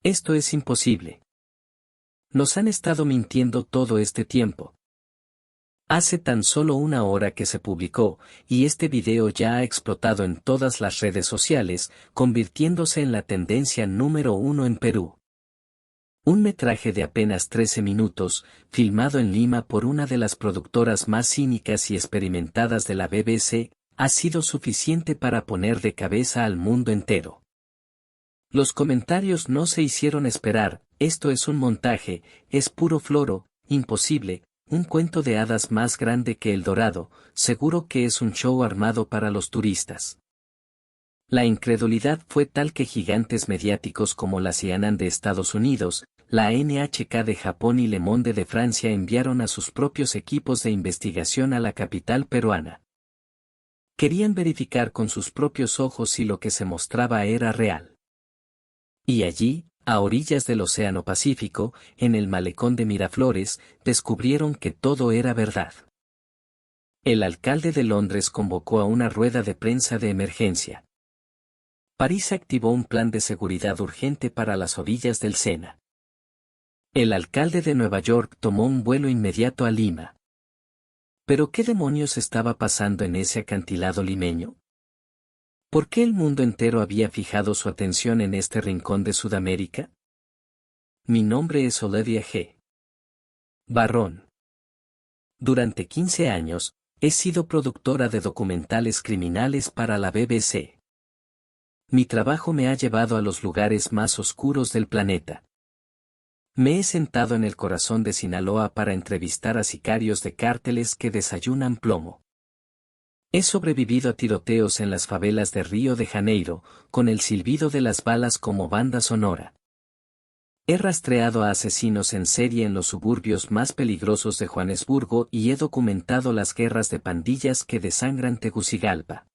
Esto es imposible. Nos han estado mintiendo todo este tiempo. Hace tan solo una hora que se publicó, y este video ya ha explotado en todas las redes sociales, convirtiéndose en la tendencia número 1 en Perú. Un metraje de apenas 13 minutos, filmado en Lima por una de las productoras más cínicas y experimentadas de la BBC, ha sido suficiente para poner de cabeza al mundo entero. Los comentarios no se hicieron esperar: esto es un montaje, es puro floro, imposible, un cuento de hadas más grande que El Dorado, seguro que es un show armado para los turistas. La incredulidad fue tal que gigantes mediáticos como la CNN de Estados Unidos, la NHK de Japón y Le Monde de Francia enviaron a sus propios equipos de investigación a la capital peruana. Querían verificar con sus propios ojos si lo que se mostraba era real. Y allí, a orillas del Océano Pacífico, en el malecón de Miraflores, descubrieron que todo era verdad. El alcalde de Londres convocó a una rueda de prensa de emergencia. París activó un plan de seguridad urgente para las orillas del Sena. El alcalde de Nueva York tomó un vuelo inmediato a Lima. ¿Pero qué demonios estaba pasando en ese acantilado limeño? ¿Por qué el mundo entero había fijado su atención en este rincón de Sudamérica? Mi nombre es Olivia G. Barrón. Durante 15 años, he sido productora de documentales criminales para la BBC. Mi trabajo me ha llevado a los lugares más oscuros del planeta. Me he sentado en el corazón de Sinaloa para entrevistar a sicarios de cárteles que desayunan plomo. He sobrevivido a tiroteos en las favelas de Río de Janeiro, con el silbido de las balas como banda sonora. He rastreado a asesinos en serie en los suburbios más peligrosos de Johannesburgo y he documentado las guerras de pandillas que desangran Tegucigalpa.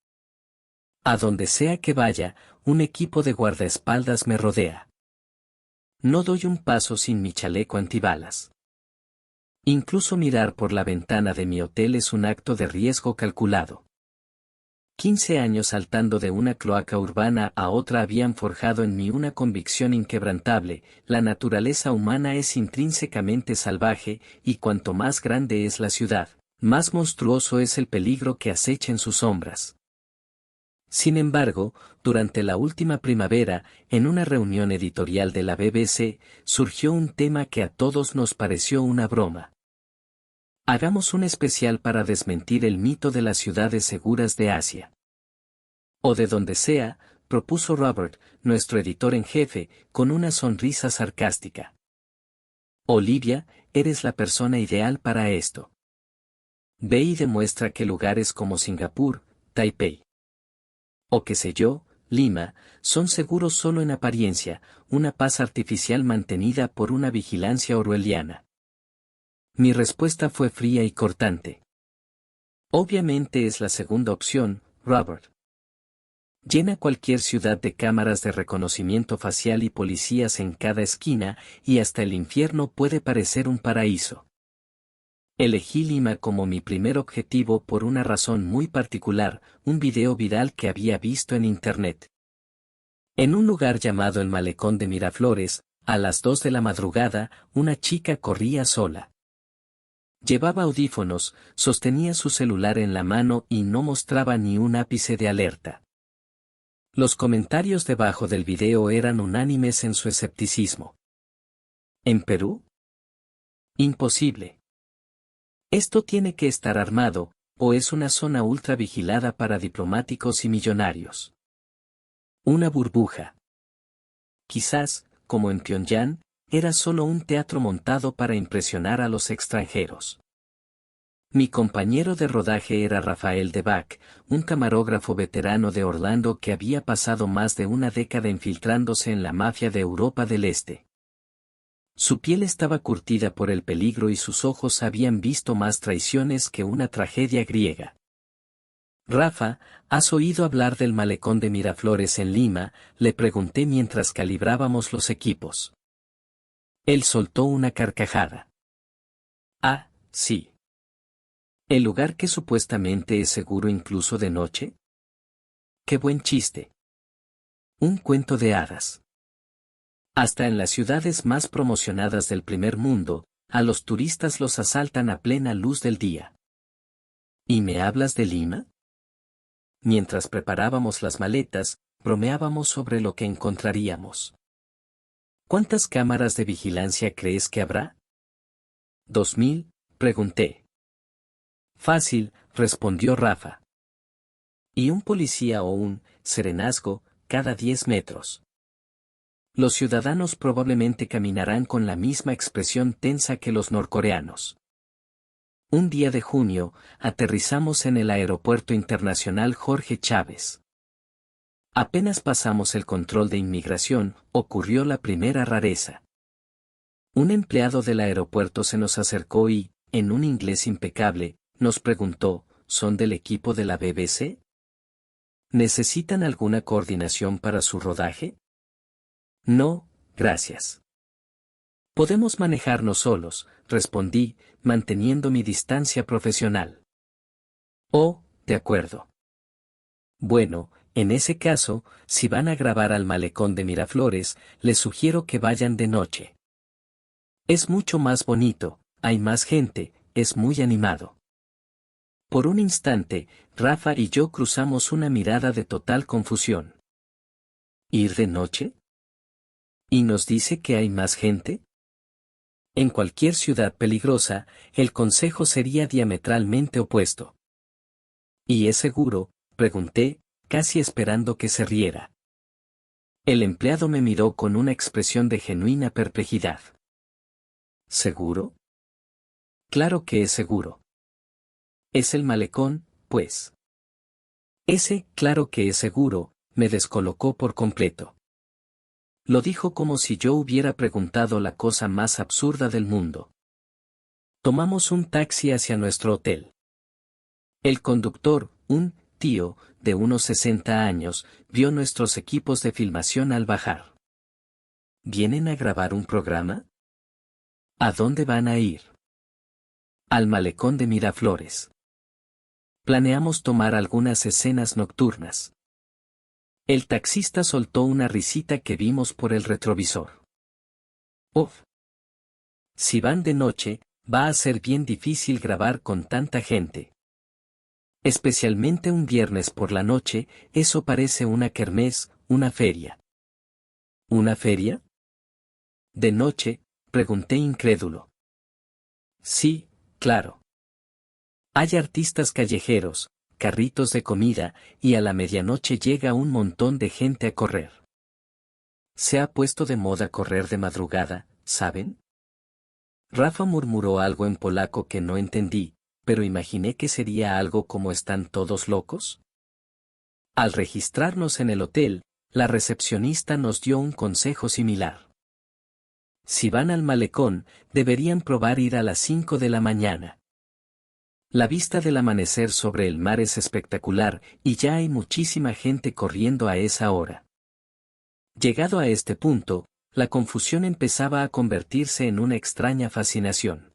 A donde sea que vaya, un equipo de guardaespaldas me rodea. No doy un paso sin mi chaleco antibalas. Incluso mirar por la ventana de mi hotel es un acto de riesgo calculado. 15 años saltando de una cloaca urbana a otra habían forjado en mí una convicción inquebrantable: la naturaleza humana es intrínsecamente salvaje, y cuanto más grande es la ciudad, más monstruoso es el peligro que acecha en sus sombras. Sin embargo, durante la última primavera, en una reunión editorial de la BBC, surgió un tema que a todos nos pareció una broma. Hagamos un especial para desmentir el mito de las ciudades seguras de Asia. O de donde sea, propuso Robert, nuestro editor en jefe, con una sonrisa sarcástica. Olivia, eres la persona ideal para esto. Ve y demuestra que lugares como Singapur, Taipei, o qué sé yo, Lima, son seguros solo en apariencia, una paz artificial mantenida por una vigilancia orwelliana. Mi respuesta fue fría y cortante. Obviamente es la segunda opción, Robert. Llena cualquier ciudad de cámaras de reconocimiento facial y policías en cada esquina, y hasta el infierno puede parecer un paraíso. Elegí Lima como mi primer objetivo por una razón muy particular: un video viral que había visto en internet. En un lugar llamado el Malecón de Miraflores, a las 2 de la madrugada, una chica corría sola. Llevaba audífonos, sostenía su celular en la mano y no mostraba ni un ápice de alerta. Los comentarios debajo del video eran unánimes en su escepticismo. ¿En Perú? Imposible. Esto tiene que estar armado, o es una zona ultra vigilada para diplomáticos y millonarios. Una burbuja. Quizás, como en Pyongyang, era solo un teatro montado para impresionar a los extranjeros. Mi compañero de rodaje era Rafael de Back, un camarógrafo veterano de Orlando que había pasado más de una década infiltrándose en la mafia de Europa del Este. Su piel estaba curtida por el peligro y sus ojos habían visto más traiciones que una tragedia griega. Rafa, ¿has oído hablar del Malecón de Miraflores en Lima?, le pregunté mientras calibrábamos los equipos. Él soltó una carcajada. Ah, sí. ¿El lugar que supuestamente es seguro incluso de noche? ¡Qué buen chiste! Un cuento de hadas. Hasta en las ciudades más promocionadas del primer mundo, a los turistas los asaltan a plena luz del día. ¿Y me hablas de Lima? Mientras preparábamos las maletas, bromeábamos sobre lo que encontraríamos. ¿Cuántas cámaras de vigilancia crees que habrá? 2000, pregunté. Fácil, respondió Rafa. Y un policía o un serenazgo cada 10 metros. Los ciudadanos probablemente caminarán con la misma expresión tensa que los norcoreanos. Un día de junio, aterrizamos en el Aeropuerto Internacional Jorge Chávez. Apenas pasamos el control de inmigración, ocurrió la primera rareza. Un empleado del aeropuerto se nos acercó y, en un inglés impecable, nos preguntó, ¿son del equipo de la BBC? ¿Necesitan alguna coordinación para su rodaje? No, gracias. Podemos manejarnos solos, respondí, manteniendo mi distancia profesional. Oh, de acuerdo. Bueno, en ese caso, si van a grabar al malecón de Miraflores, les sugiero que vayan de noche. Es mucho más bonito, hay más gente, es muy animado. Por un instante, Rafa y yo cruzamos una mirada de total confusión. ¿Ir de noche? ¿Y nos dice que hay más gente? En cualquier ciudad peligrosa, el consejo sería diametralmente opuesto. ¿Y es seguro?, pregunté, casi esperando que se riera. El empleado me miró con una expresión de genuina perplejidad. ¿Seguro? Claro que es seguro. ¿Es el malecón, pues? Ese, claro que es seguro, me descolocó por completo. Lo dijo como si yo hubiera preguntado la cosa más absurda del mundo. Tomamos un taxi hacia nuestro hotel. El conductor, un tío, de unos 60 años, vio nuestros equipos de filmación al bajar. ¿Vienen a grabar un programa? ¿A dónde van a ir? Al malecón de Miraflores. Planeamos tomar algunas escenas nocturnas. El taxista soltó una risita que vimos por el retrovisor. Uf. Si van de noche, va a ser bien difícil grabar con tanta gente. Especialmente un viernes por la noche, eso parece una kermés, una feria. ¿Una feria? ¿De noche?, pregunté incrédulo. Sí, claro. Hay artistas callejeros, carritos de comida, y a la medianoche llega un montón de gente a correr. Se ha puesto de moda correr de madrugada, ¿saben? Rafa murmuró algo en polaco que no entendí, pero imaginé que sería algo como ¿están todos locos? Al registrarnos en el hotel, la recepcionista nos dio un consejo similar. Si van al malecón, deberían probar ir a las 5 de la mañana. La vista del amanecer sobre el mar es espectacular, y ya hay muchísima gente corriendo a esa hora. Llegado a este punto, la confusión empezaba a convertirse en una extraña fascinación.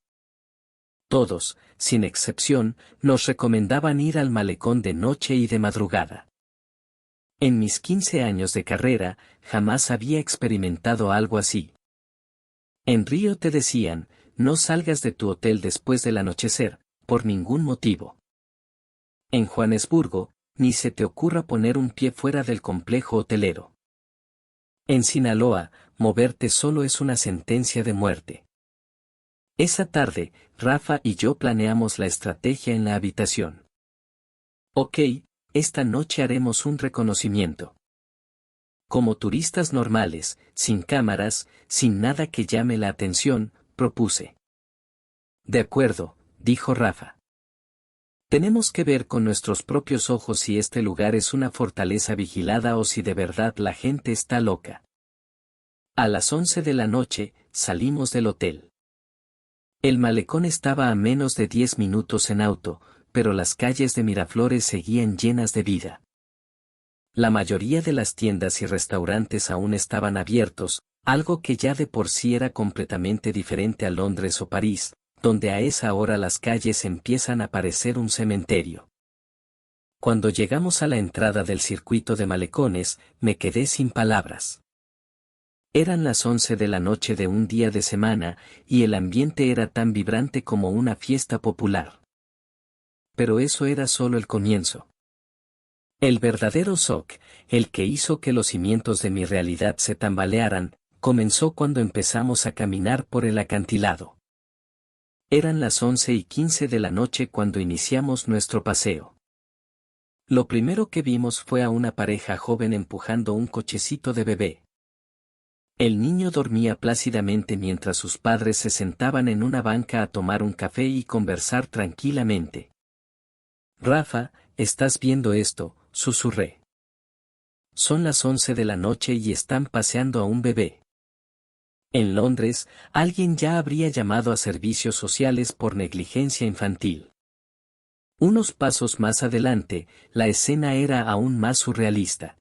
Todos, sin excepción, nos recomendaban ir al malecón de noche y de madrugada. En mis 15 años de carrera, jamás había experimentado algo así. En Río te decían, no salgas de tu hotel después del anochecer, por ningún motivo. En Johannesburgo, ni se te ocurra poner un pie fuera del complejo hotelero. En Sinaloa, moverte solo es una sentencia de muerte. Esa tarde, Rafa y yo planeamos la estrategia en la habitación. Ok, esta noche haremos un reconocimiento. Como turistas normales, sin cámaras, sin nada que llame la atención, propuse. De acuerdo, dijo Rafa. Tenemos que ver con nuestros propios ojos si este lugar es una fortaleza vigilada o si de verdad la gente está loca. A las 11 de la noche, salimos del hotel. El malecón estaba a menos de 10 minutos en auto, pero las calles de Miraflores seguían llenas de vida. La mayoría de las tiendas y restaurantes aún estaban abiertos, algo que ya de por sí era completamente diferente a Londres o París, donde a esa hora las calles empiezan a parecer un cementerio. Cuando llegamos a la entrada del circuito de malecones, me quedé sin palabras. Eran las 11 de la noche de un día de semana, y el ambiente era tan vibrante como una fiesta popular. Pero eso era solo el comienzo. El verdadero shock, el que hizo que los cimientos de mi realidad se tambalearan, comenzó cuando empezamos a caminar por el acantilado. Eran las 11:15 de la noche cuando iniciamos nuestro paseo. Lo primero que vimos fue a una pareja joven empujando un cochecito de bebé. El niño dormía plácidamente mientras sus padres se sentaban en una banca a tomar un café y conversar tranquilamente. Rafa, ¿estás viendo esto?, susurré. Son las 11 de la noche y están paseando a un bebé. En Londres, alguien ya habría llamado a servicios sociales por negligencia infantil. Unos pasos más adelante, la escena era aún más surrealista.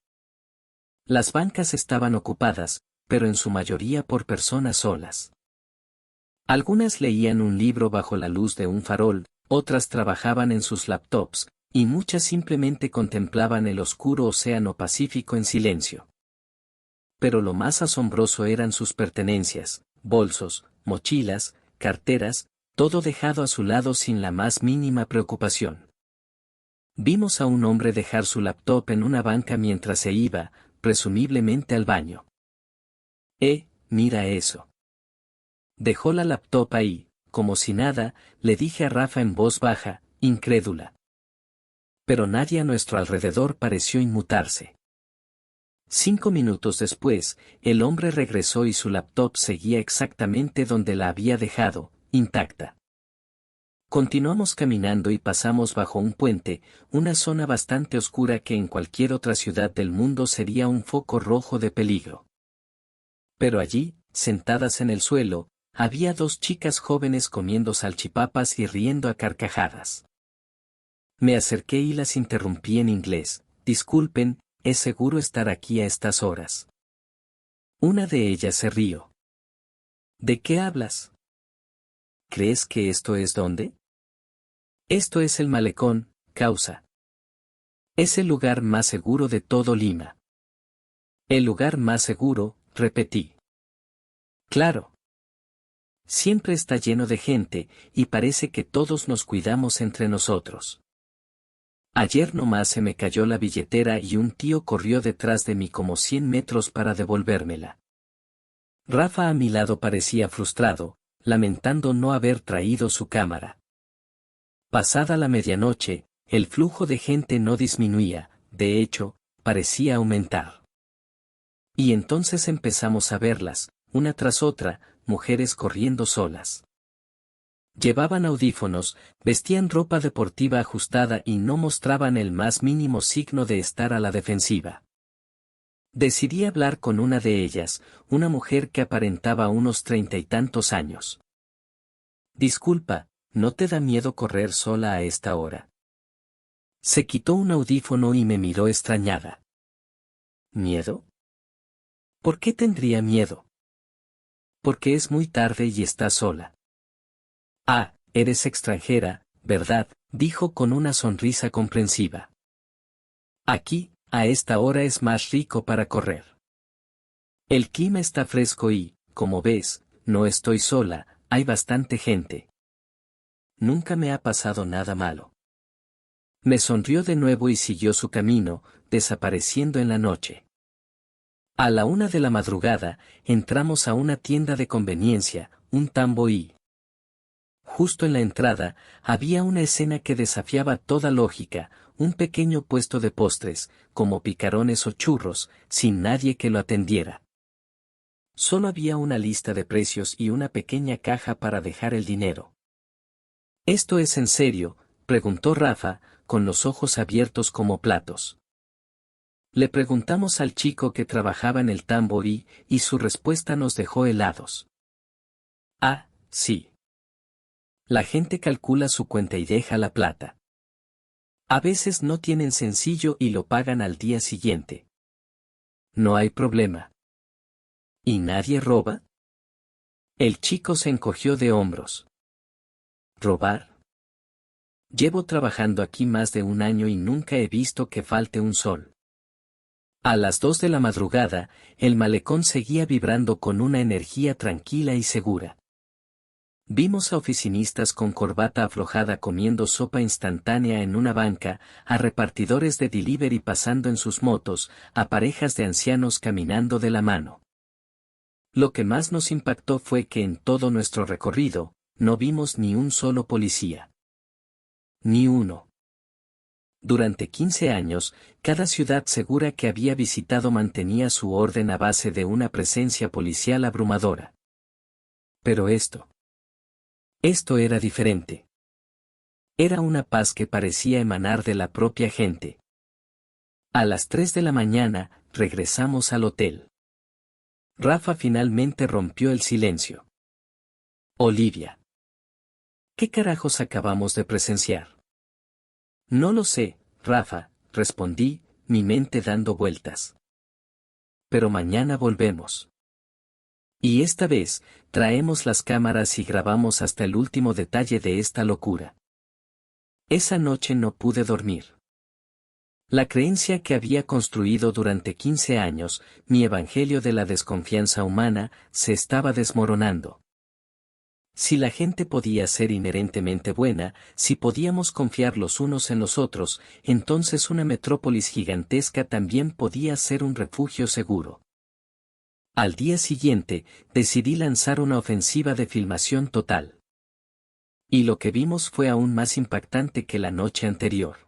Las bancas estaban ocupadas, pero en su mayoría por personas solas. Algunas leían un libro bajo la luz de un farol, otras trabajaban en sus laptops, y muchas simplemente contemplaban el oscuro océano Pacífico en silencio. Pero lo más asombroso eran sus pertenencias, bolsos, mochilas, carteras, todo dejado a su lado sin la más mínima preocupación. Vimos a un hombre dejar su laptop en una banca mientras se iba, presumiblemente al baño. Mira eso. Dejó la laptop ahí, como si nada, le dije a Rafa en voz baja, incrédula. Pero nadie a nuestro alrededor pareció inmutarse. 5 minutos después, el hombre regresó y su laptop seguía exactamente donde la había dejado, intacta. Continuamos caminando y pasamos bajo un puente, una zona bastante oscura que en cualquier otra ciudad del mundo sería un foco rojo de peligro. Pero allí, sentadas en el suelo, había 2 chicas jóvenes comiendo salchipapas y riendo a carcajadas. Me acerqué y las interrumpí en inglés. Disculpen, ¿es seguro estar aquí a estas horas? Una de ellas se rió. ¿De qué hablas? ¿Crees que esto es dónde? Esto es el malecón, causa. Es el lugar más seguro de todo Lima. El lugar más seguro, repetí. Claro. Siempre está lleno de gente, y parece que todos nos cuidamos entre nosotros. Ayer nomás se me cayó la billetera y un tío corrió detrás de mí como 100 metros para devolvérmela. Rafa a mi lado parecía frustrado, lamentando no haber traído su cámara. Pasada la medianoche, el flujo de gente no disminuía, de hecho, parecía aumentar. Y entonces empezamos a verlas, una tras otra, mujeres corriendo solas. Llevaban audífonos, vestían ropa deportiva ajustada y no mostraban el más mínimo signo de estar a la defensiva. Decidí hablar con una de ellas, una mujer que aparentaba unos 30 y tantos años. Disculpa, ¿no te da miedo correr sola a esta hora? Se quitó un audífono y me miró extrañada. ¿Miedo? ¿Por qué tendría miedo? Porque es muy tarde y estás sola. Ah, eres extranjera, ¿verdad?, dijo con una sonrisa comprensiva. Aquí, a esta hora es más rico para correr. El clima está fresco y, como ves, no estoy sola, hay bastante gente. Nunca me ha pasado nada malo. Me sonrió de nuevo y siguió su camino, desapareciendo en la noche. A la 1 de la madrugada, entramos a una tienda de conveniencia, un Tambo y... Justo en la entrada, había una escena que desafiaba toda lógica, un pequeño puesto de postres, como picarones o churros, sin nadie que lo atendiera. Solo había una lista de precios y una pequeña caja para dejar el dinero. ¿Esto es en serio?, preguntó Rafa, con los ojos abiertos como platos. Le preguntamos al chico que trabajaba en el Tambo y su respuesta nos dejó helados. Ah, sí. La gente calcula su cuenta y deja la plata. A veces no tienen sencillo y lo pagan al día siguiente. No hay problema. ¿Y nadie roba? El chico se encogió de hombros. ¿Robar? Llevo trabajando aquí más de un año y nunca he visto que falte un sol. A las 2 de la madrugada, el malecón seguía vibrando con una energía tranquila y segura. Vimos a oficinistas con corbata aflojada comiendo sopa instantánea en una banca, a repartidores de delivery pasando en sus motos, a parejas de ancianos caminando de la mano. Lo que más nos impactó fue que en todo nuestro recorrido, no vimos ni un solo policía. Ni uno. Durante 15 años, cada ciudad segura que había visitado mantenía su orden a base de una presencia policial abrumadora. Pero esto era diferente. Era una paz que parecía emanar de la propia gente. A las 3 de la mañana, regresamos al hotel. Rafa finalmente rompió el silencio. Olivia. ¿Qué carajos acabamos de presenciar? No lo sé, Rafa, respondí, mi mente dando vueltas. Pero mañana volvemos. Y esta vez, traemos las cámaras y grabamos hasta el último detalle de esta locura. Esa noche no pude dormir. La creencia que había construido durante 15 años, mi evangelio de la desconfianza humana, se estaba desmoronando. Si la gente podía ser inherentemente buena, si podíamos confiar los unos en los otros, entonces una metrópolis gigantesca también podía ser un refugio seguro. Al día siguiente, decidí lanzar una ofensiva de filmación total. Y lo que vimos fue aún más impactante que la noche anterior.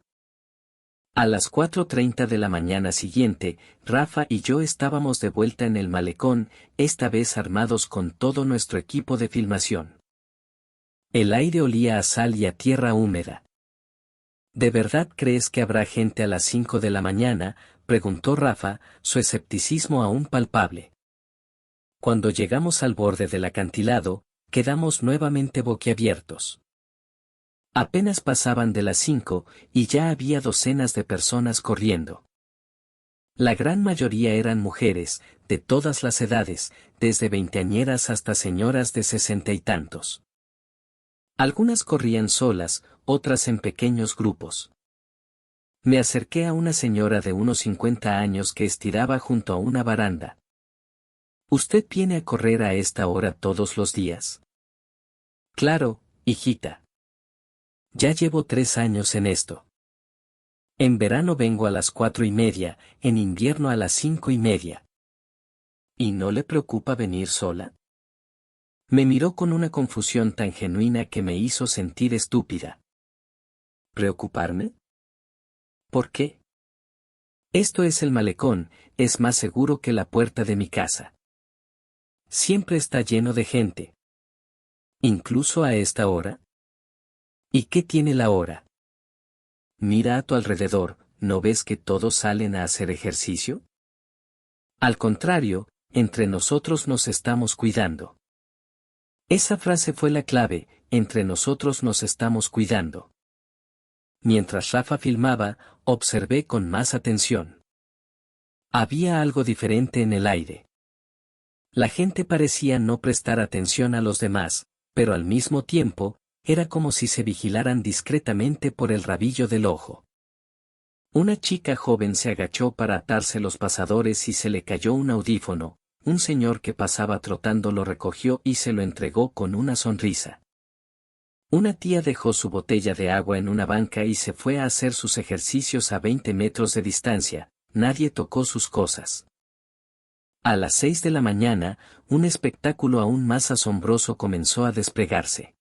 A las 4:30 de la mañana siguiente, Rafa y yo estábamos de vuelta en el malecón, esta vez armados con todo nuestro equipo de filmación. El aire olía a sal y a tierra húmeda. ¿De verdad crees que habrá gente a las 5 de la mañana?, preguntó Rafa, su escepticismo aún palpable. Cuando llegamos al borde del acantilado, quedamos nuevamente boquiabiertos. Apenas pasaban de las 5, y ya había docenas de personas corriendo. La gran mayoría eran mujeres, de todas las edades, desde veinteañeras hasta señoras de 60 y tantos. Algunas corrían solas, otras en pequeños grupos. Me acerqué a una señora de unos 50 años que estiraba junto a una baranda. ¿Usted viene a correr a esta hora todos los días? Claro, hijita. Ya llevo 3 años en esto. En verano vengo a las 4:30, en invierno a las 5:30. ¿Y no le preocupa venir sola? Me miró con una confusión tan genuina que me hizo sentir estúpida. ¿Preocuparme? ¿Por qué? Esto es el malecón, es más seguro que la puerta de mi casa. Siempre está lleno de gente. ¿Incluso a esta hora? ¿Y qué tiene la hora? Mira a tu alrededor, ¿no ves que todos salen a hacer ejercicio? Al contrario, entre nosotros nos estamos cuidando. Esa frase fue la clave, entre nosotros nos estamos cuidando. Mientras Rafa filmaba, observé con más atención. Había algo diferente en el aire. La gente parecía no prestar atención a los demás, pero al mismo tiempo, era como si se vigilaran discretamente por el rabillo del ojo. Una chica joven se agachó para atarse los pasadores y se le cayó un audífono, un señor que pasaba trotando lo recogió y se lo entregó con una sonrisa. Una tía dejó su botella de agua en una banca y se fue a hacer sus ejercicios a 20 metros de distancia, nadie tocó sus cosas. A las 6 de la mañana, un espectáculo aún más asombroso comenzó a desplegarse.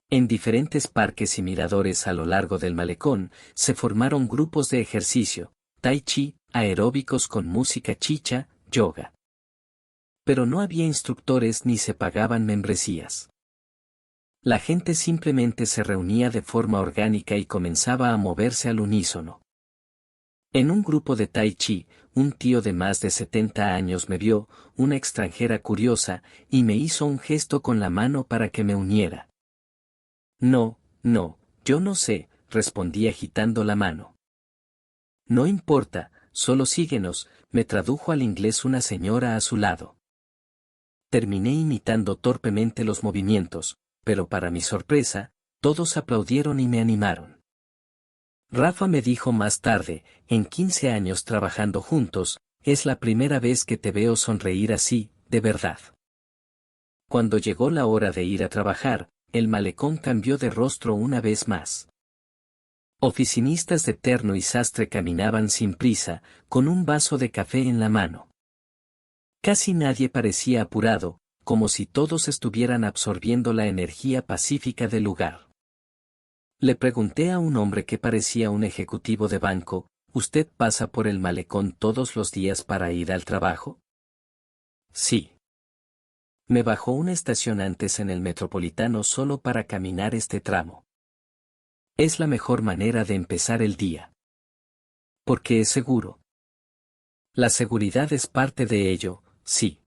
En diferentes parques y miradores a lo largo del malecón, se formaron grupos de ejercicio, tai chi, aeróbicos con música chicha, yoga. Pero no había instructores ni se pagaban membresías. La gente simplemente se reunía de forma orgánica y comenzaba a moverse al unísono. En un grupo de tai chi, un tío de más de 70 años me vio, una extranjera curiosa, y me hizo un gesto con la mano para que me uniera. No, yo no sé, respondí agitando la mano. No importa, solo síguenos, me tradujo al inglés una señora a su lado. Terminé imitando torpemente los movimientos, pero para mi sorpresa, todos aplaudieron y me animaron. Rafa me dijo más tarde, en 15 años trabajando juntos, es la primera vez que te veo sonreír así, de verdad. Cuando llegó la hora de ir a trabajar, el malecón cambió de rostro una vez más. Oficinistas de terno y sastre caminaban sin prisa, con un vaso de café en la mano. Casi nadie parecía apurado, como si todos estuvieran absorbiendo la energía pacífica del lugar. Le pregunté a un hombre que parecía un ejecutivo de banco, ¿usted pasa por el malecón todos los días para ir al trabajo? Sí. Me bajó una estación antes en el Metropolitano solo para caminar este tramo. Es la mejor manera de empezar el día. Porque es seguro. La seguridad es parte de ello, sí.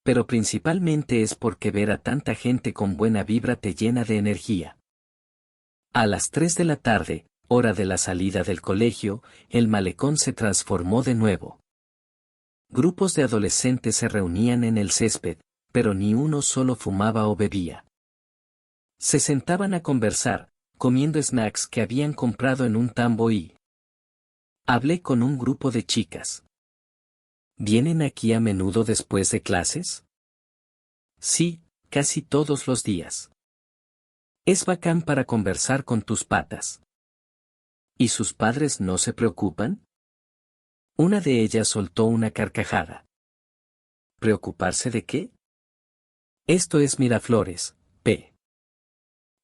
Pero principalmente es porque ver a tanta gente con buena vibra te llena de energía. A las 3 de la tarde, hora de la salida del colegio, el malecón se transformó de nuevo. Grupos de adolescentes se reunían en el césped, pero ni uno solo fumaba o bebía. Se sentaban a conversar, comiendo snacks que habían comprado en un tambo y... Hablé con un grupo de chicas. ¿Vienen aquí a menudo después de clases? Sí, casi todos los días. Es bacán para conversar con tus patas. ¿Y sus padres no se preocupan? Una de ellas soltó una carcajada. ¿Preocuparse de qué? Esto es Miraflores, P.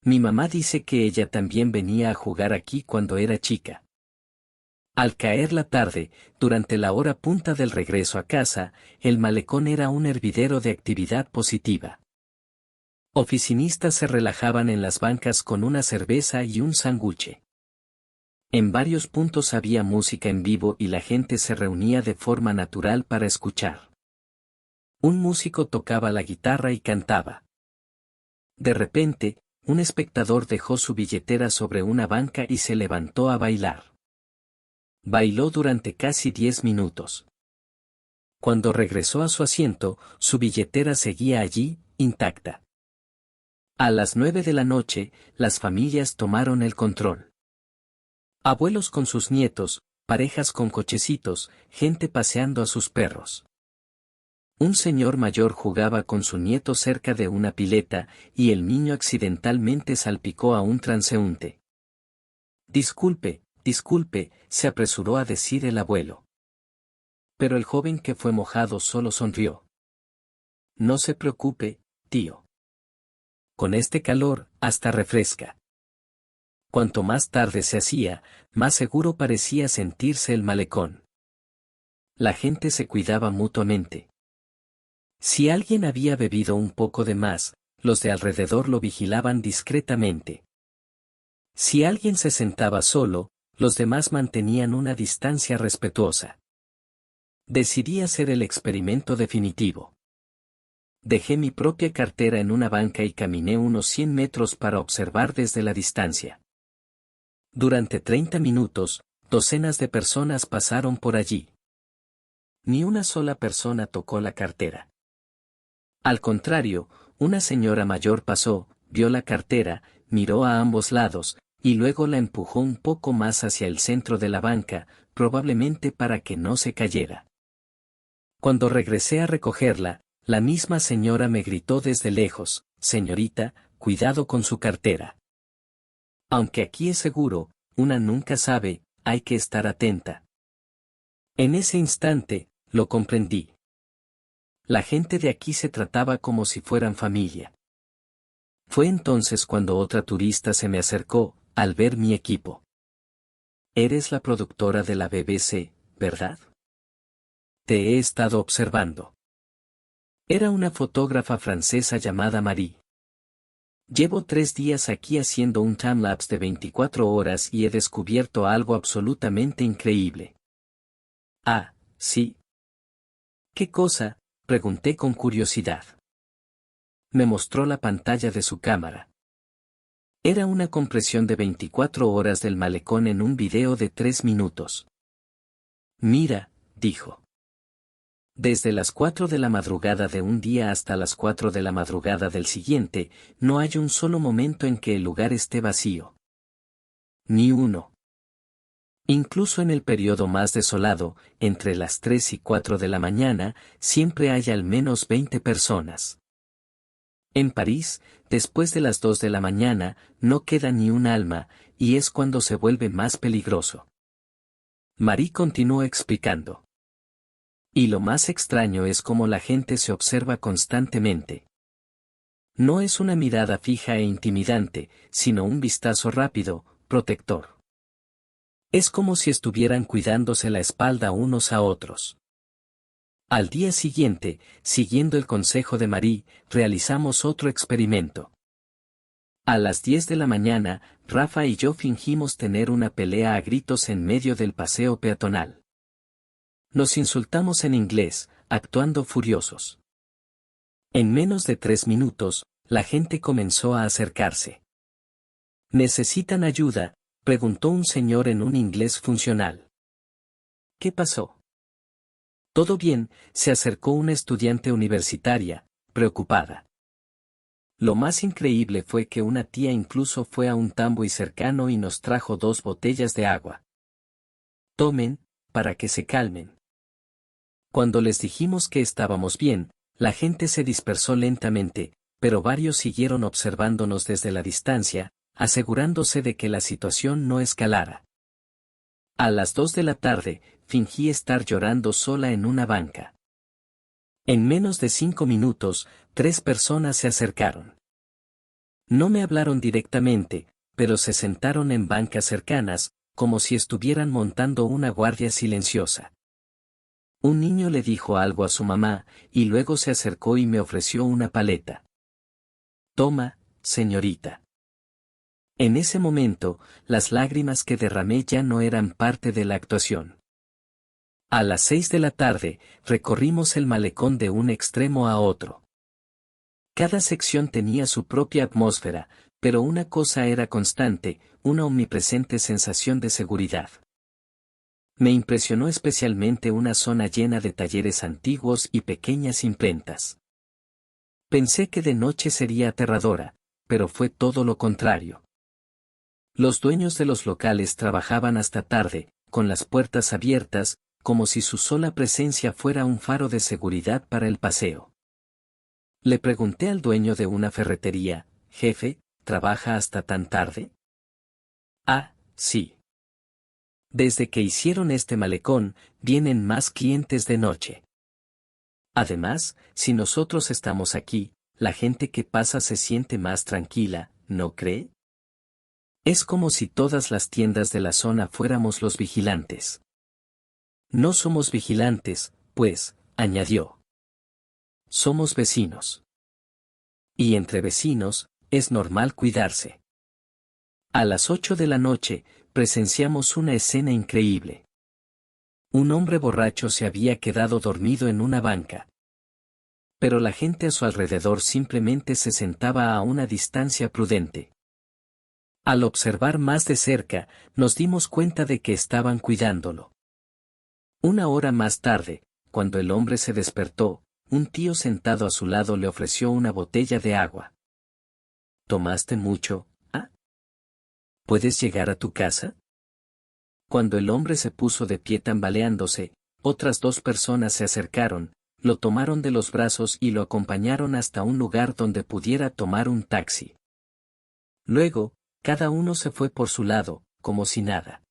Mi mamá dice que ella también venía a jugar aquí cuando era chica. Al caer la tarde, durante la hora punta del regreso a casa, el malecón era un hervidero de actividad positiva. Oficinistas se relajaban en las bancas con una cerveza y un sándwich. En varios puntos había música en vivo y la gente se reunía de forma natural para escuchar. Un músico tocaba la guitarra y cantaba. De repente, un espectador dejó su billetera sobre una banca y se levantó a bailar. Bailó durante casi 10 minutos. Cuando regresó a su asiento, su billetera seguía allí, intacta. A las 9 de la noche, las familias tomaron el control. Abuelos con sus nietos, parejas con cochecitos, gente paseando a sus perros. Un señor mayor jugaba con su nieto cerca de una pileta, y el niño accidentalmente salpicó a un transeúnte. Disculpe, disculpe, se apresuró a decir el abuelo. Pero el joven que fue mojado solo sonrió. No se preocupe, tío. Con este calor, hasta refresca. Cuanto más tarde se hacía, más seguro parecía sentirse el malecón. La gente se cuidaba mutuamente. Si alguien había bebido un poco de más, los de alrededor lo vigilaban discretamente. Si alguien se sentaba solo, los demás mantenían una distancia respetuosa. Decidí hacer el experimento definitivo. Dejé mi propia cartera en una banca y caminé unos 100 metros para observar desde la distancia. Durante 30 minutos, docenas de personas pasaron por allí. Ni una sola persona tocó la cartera. Al contrario, una señora mayor pasó, vio la cartera, miró a ambos lados, y luego la empujó un poco más hacia el centro de la banca, probablemente para que no se cayera. Cuando regresé a recogerla, la misma señora me gritó desde lejos, «Señorita, cuidado con su cartera». Aunque aquí es seguro, una nunca sabe, hay que estar atenta. En ese instante, lo comprendí. La gente de aquí se trataba como si fueran familia. Fue entonces cuando otra turista se me acercó, al ver mi equipo. Eres la productora de la BBC, ¿verdad? Te he estado observando. Era una fotógrafa francesa llamada Marie. Llevo 3 días aquí haciendo un timelapse de 24 horas y he descubierto algo absolutamente increíble. Ah, sí. ¿Qué cosa?, pregunté con curiosidad. Me mostró la pantalla de su cámara. Era una compresión de 24 horas del malecón en un video de 3 minutos. Mira, dijo. Desde las 4 de la madrugada de un día hasta las 4 de la madrugada del siguiente, no hay un solo momento en que el lugar esté vacío. Ni uno. Incluso en el periodo más desolado, entre las 3 y 4 de la mañana, siempre hay al menos 20 personas. En París, después de las 2 de la mañana, no queda ni un alma, y es cuando se vuelve más peligroso. Marie continuó explicando. Y lo más extraño es cómo la gente se observa constantemente. No es una mirada fija e intimidante, sino un vistazo rápido, protector. Es como si estuvieran cuidándose la espalda unos a otros. Al día siguiente, siguiendo el consejo de Marie, realizamos otro experimento. A las 10 de la mañana, Rafa y yo fingimos tener una pelea a gritos en medio del paseo peatonal. Nos insultamos en inglés, actuando furiosos. En menos de 3 minutos, la gente comenzó a acercarse. ¿Necesitan ayuda?, preguntó un señor en un inglés funcional. ¿Qué pasó? Todo bien, se acercó una estudiante universitaria, preocupada. Lo más increíble fue que una tía incluso fue a un tambo y cercano y nos trajo 2 botellas de agua. Tomen, para que se calmen. Cuando les dijimos que estábamos bien, la gente se dispersó lentamente, pero varios siguieron observándonos desde la distancia, asegurándose de que la situación no escalara. A las 2 de la tarde, fingí estar llorando sola en una banca. En menos de 5 minutos, 3 personas se acercaron. No me hablaron directamente, pero se sentaron en bancas cercanas, como si estuvieran montando una guardia silenciosa. Un niño le dijo algo a su mamá, y luego se acercó y me ofreció una paleta. Toma, señorita. En ese momento, las lágrimas que derramé ya no eran parte de la actuación. A las 6 de la tarde, recorrimos el malecón de un extremo a otro. Cada sección tenía su propia atmósfera, pero una cosa era constante, una omnipresente sensación de seguridad. Me impresionó especialmente una zona llena de talleres antiguos y pequeñas imprentas. Pensé que de noche sería aterradora, pero fue todo lo contrario. Los dueños de los locales trabajaban hasta tarde, con las puertas abiertas, como si su sola presencia fuera un faro de seguridad para el paseo. Le pregunté al dueño de una ferretería, jefe, ¿trabaja hasta tan tarde? Ah, sí. Desde que hicieron este malecón, vienen más clientes de noche. Además, si nosotros estamos aquí, la gente que pasa se siente más tranquila, ¿no cree? Es como si todas las tiendas de la zona fuéramos los vigilantes. No somos vigilantes, pues, añadió. Somos vecinos. Y entre vecinos, es normal cuidarse. A las 8 de la noche, presenciamos una escena increíble. Un hombre borracho se había quedado dormido en una banca. Pero la gente a su alrededor simplemente se sentaba a una distancia prudente. Al observar más de cerca, nos dimos cuenta de que estaban cuidándolo. Una hora más tarde, cuando el hombre se despertó, un tío sentado a su lado le ofreció una botella de agua. ¿Tomaste mucho, ah? ¿Puedes llegar a tu casa? Cuando el hombre se puso de pie tambaleándose, otras 2 personas se acercaron, lo tomaron de los brazos y lo acompañaron hasta un lugar donde pudiera tomar un taxi. Luego, cada uno se fue por su lado, como si nada.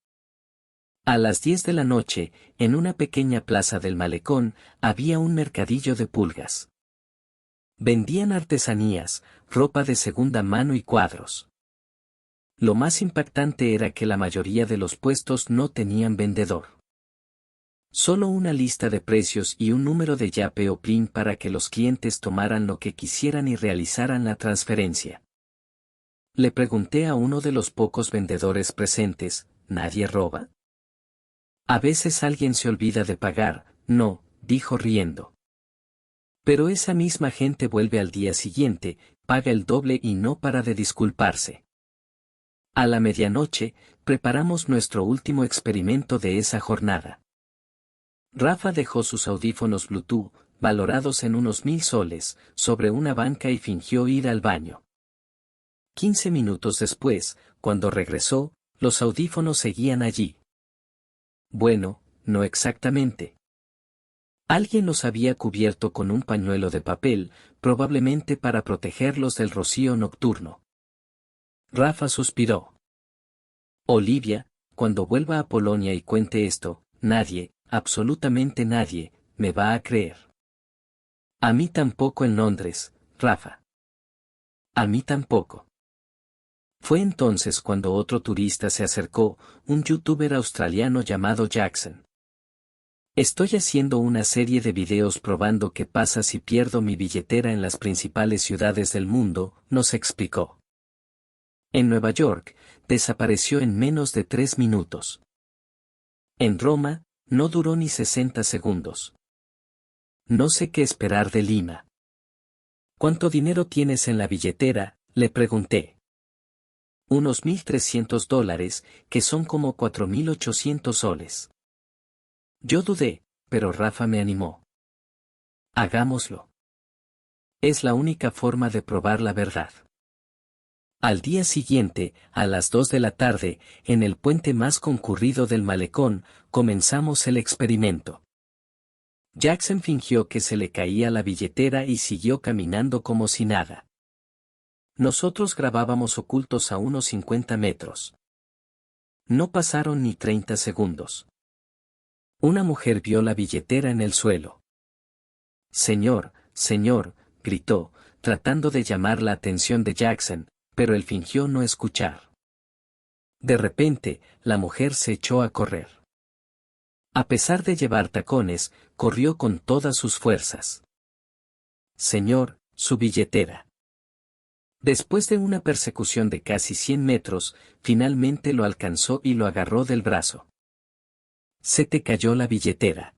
A las 10 de la noche, en una pequeña plaza del malecón, había un mercadillo de pulgas. Vendían artesanías, ropa de segunda mano y cuadros. Lo más impactante era que la mayoría de los puestos no tenían vendedor. Solo una lista de precios y un número de yape o PIN para que los clientes tomaran lo que quisieran y realizaran la transferencia. Le pregunté a uno de los pocos vendedores presentes, ¿nadie roba? A veces alguien se olvida de pagar, no, dijo riendo. Pero esa misma gente vuelve al día siguiente, paga el doble y no para de disculparse. A la medianoche, preparamos nuestro último experimento de esa jornada. Rafa dejó sus audífonos Bluetooth, valorados en unos 1000 soles, sobre una banca y fingió ir al baño. 15 minutos después, cuando regresó, los audífonos seguían allí. Bueno, no exactamente. Alguien los había cubierto con un pañuelo de papel, probablemente para protegerlos del rocío nocturno. Rafa suspiró. Olivia, cuando vuelva a Polonia y cuente esto, nadie, absolutamente nadie, me va a creer. A mí tampoco en Londres, Rafa. A mí tampoco. Fue entonces cuando otro turista se acercó, un youtuber australiano llamado Jackson. Estoy haciendo una serie de videos probando qué pasa si pierdo mi billetera en las principales ciudades del mundo, nos explicó. En Nueva York, desapareció en menos de 3 minutos. En Roma, no duró ni 60 segundos. No sé qué esperar de Lima. ¿Cuánto dinero tienes en la billetera?, le pregunté. Unos $1,300, que son como 4,800 soles. Yo dudé, pero Rafa me animó. Hagámoslo. Es la única forma de probar la verdad. Al día siguiente, a las 2 de la tarde, en el puente más concurrido del malecón, comenzamos el experimento. Jackson fingió que se le caía la billetera y siguió caminando como si nada. Nosotros grabábamos ocultos a unos 50 metros. No pasaron ni 30 segundos. Una mujer vio la billetera en el suelo. Señor, señor, gritó, tratando de llamar la atención de Jackson, pero él fingió no escuchar. De repente, la mujer se echó a correr. A pesar de llevar tacones, corrió con todas sus fuerzas. Señor, su billetera. Después de una persecución de casi 100 metros, finalmente lo alcanzó y lo agarró del brazo. Se te cayó la billetera.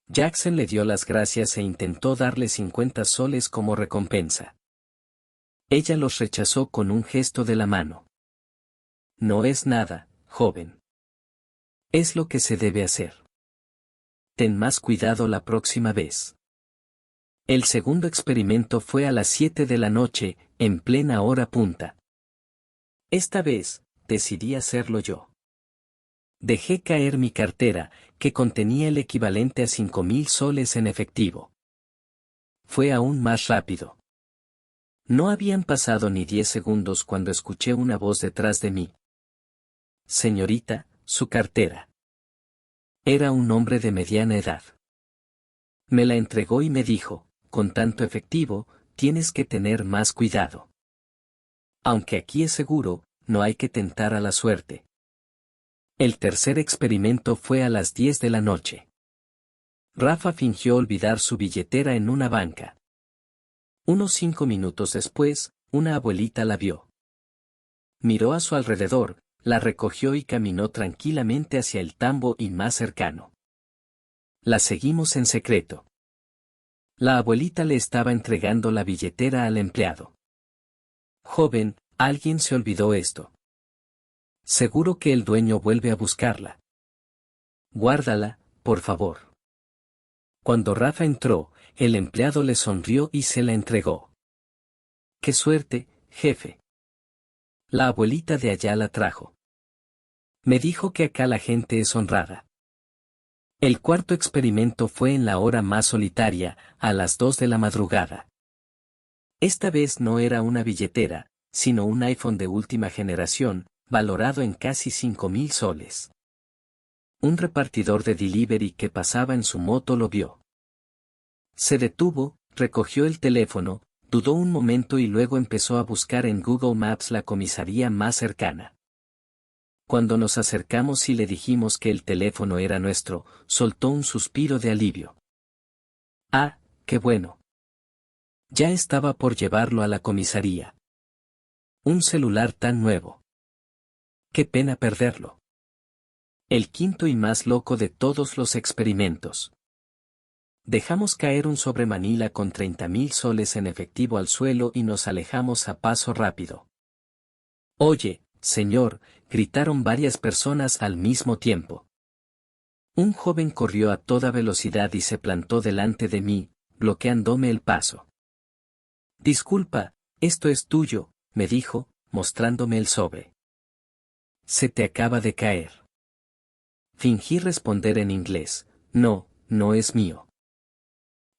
Jackson le dio las gracias e intentó darle 50 soles como recompensa. Ella los rechazó con un gesto de la mano. No es nada, joven. Es lo que se debe hacer. Ten más cuidado la próxima vez. El segundo experimento fue a las 7 de la noche, en plena hora punta. Esta vez, decidí hacerlo yo. Dejé caer mi cartera, que contenía el equivalente a 5,000 soles en efectivo. Fue aún más rápido. No habían pasado ni 10 segundos cuando escuché una voz detrás de mí. Señorita, su cartera. Era un hombre de mediana edad. Me la entregó y me dijo, con tanto efectivo, tienes que tener más cuidado. Aunque aquí es seguro, no hay que tentar a la suerte. El tercer experimento fue a las 10 de la noche. Rafa fingió olvidar su billetera en una banca. Unos 5 minutos después, una abuelita la vio. Miró a su alrededor, la recogió y caminó tranquilamente hacia el tambo y más cercano. La seguimos en secreto. La abuelita le estaba entregando la billetera al empleado. Joven, alguien se olvidó esto. Seguro que el dueño vuelve a buscarla. Guárdala, por favor. Cuando Rafa entró, el empleado le sonrió y se la entregó. ¡Qué suerte, jefe! La abuelita de allá la trajo. Me dijo que acá la gente es honrada. El cuarto experimento fue en la hora más solitaria, a las 2 de la madrugada. Esta vez no era una billetera, sino un iPhone de última generación, valorado en casi 5,000 soles. Un repartidor de delivery que pasaba en su moto lo vio. Se detuvo, recogió el teléfono, dudó un momento y luego empezó a buscar en Google Maps la comisaría más cercana. Cuando nos acercamos y le dijimos que el teléfono era nuestro, soltó un suspiro de alivio. Ah, qué bueno. Ya estaba por llevarlo a la comisaría. Un celular tan nuevo. Qué pena perderlo. El quinto y más loco de todos los experimentos. Dejamos caer un sobre Manila con 30,000 soles en efectivo al suelo y nos alejamos a paso rápido. Oye, señor, gritaron varias personas al mismo tiempo. Un joven corrió a toda velocidad y se plantó delante de mí, bloqueándome el paso. Disculpa, esto es tuyo, me dijo, mostrándome el sobre. Se te acaba de caer. Fingí responder en inglés, no, no es mío.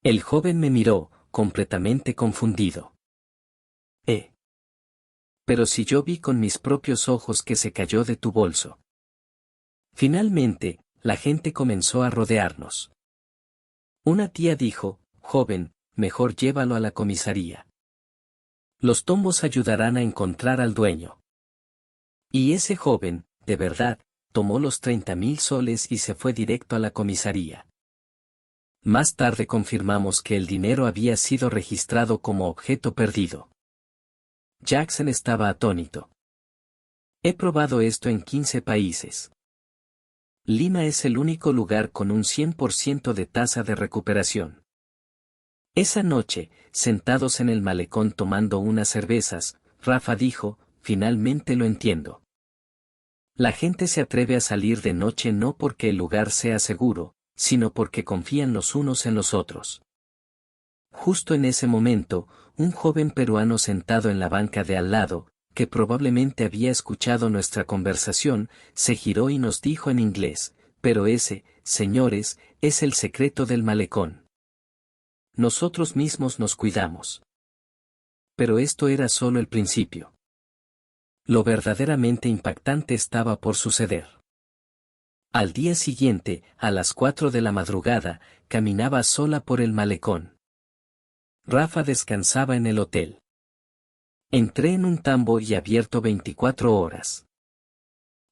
El joven me miró, completamente confundido. Pero si yo vi con mis propios ojos que se cayó de tu bolso. Finalmente, la gente comenzó a rodearnos. Una tía dijo, joven, mejor llévalo a la comisaría. Los tombos ayudarán a encontrar al dueño. Y ese joven, de verdad, tomó los 30.000 soles y se fue directo a la comisaría. Más tarde confirmamos que el dinero había sido registrado como objeto perdido. Jackson estaba atónito. He probado esto en 15 países. Lima es el único lugar con un 100% de tasa de recuperación. Esa noche, sentados en el malecón tomando unas cervezas, Rafa dijo, finalmente lo entiendo. La gente se atreve a salir de noche no porque el lugar sea seguro, sino porque confían los unos en los otros. Justo en ese momento, un joven peruano sentado en la banca de al lado, que probablemente había escuchado nuestra conversación, se giró y nos dijo en inglés, pero ese, señores, es el secreto del malecón. Nosotros mismos nos cuidamos. Pero esto era solo el principio. Lo verdaderamente impactante estaba por suceder. Al día siguiente, a las 4 de la madrugada, caminaba sola por el malecón. Rafa descansaba en el hotel. Entré en un tambo y abierto 24 horas.